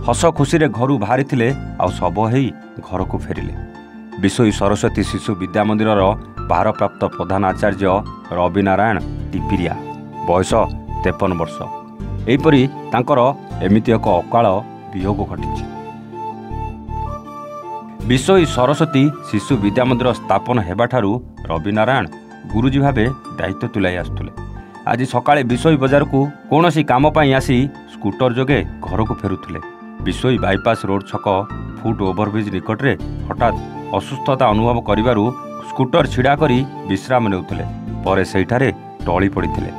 हस खुशी घर बाहरी आउ शब हो घर को फेरिले। विशोई सरस्वती शिशु विद्या मंदिर भारप्राप्त प्रधान आचार्य रवि नारायण टिपिरिया बयस 53 वर्ष। एहीपरि तांकर एमिति एक अकाल वियोग घटी। विशोई सरस्वती शिशु विद्या मंदिर स्थापन हेबाठारू रवि नारायण गुरुजी भावे दायित्व तुलाई आसुले। आज सकाळे विशोई बजार को कौनसी काम पाई आसी स्कूटर जोगे घर को फेरुले। विशोई बाईपास रोड छक फुट ओभरब्रिज निकट में हठात असुस्थता अनुभव करिबारु स्कूटर छिड़ा करी विश्राम नेउथिले। परे सेठारे टळी पड़िथिले।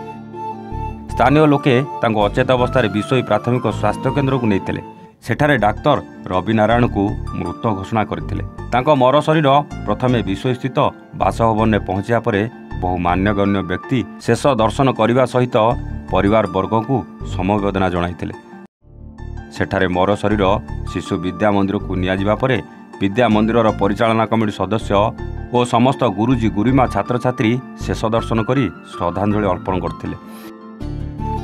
स्थानीय लोके तांको अचेत अवस्था विशोई प्राथमिक स्वास्थ्य केन्द्र को नैथिले। सेठारे डाक्तर रवि नारायण को मृत घोषणा करथिले। तांको मर शरीर प्रथमे विशोई स्थित बासभवन में पहुंचा परे बहु मान्यगण्य व्यक्ति शेष दर्शन करने सहित परिवार वर्ग को समवेदना जणाइथिले। सेठारे मर शरीर शिशु विद्या मंदिर को नियाजिबा परे विद्या मंदिर परिचालना कमिटी सदस्य और समस्त गुरुजी गुरुमा छात्र छात्री शेष दर्शन करी श्रद्धांजलि अर्पण करथिले।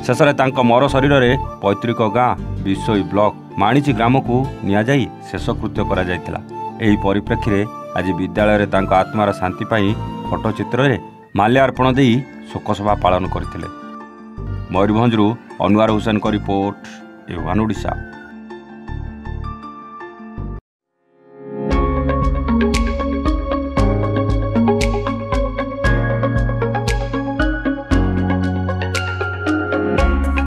शेषरे तांको मर शरीर रे पैतृक गाँ विशोई ब्लॉक माणिची ग्राम को नियाजाई शेषकृत्य करा जायतिला। एही परिप्रेक्षी रे आज विद्यालय रे तांको आत्मार शांति पाई फटोचित्र रे माल्यार्पण देई शोकसभा पालन करथिले। मयूरभंजरू अनवर हुसैन को रिपोर्ट, ए1 ओडिशा।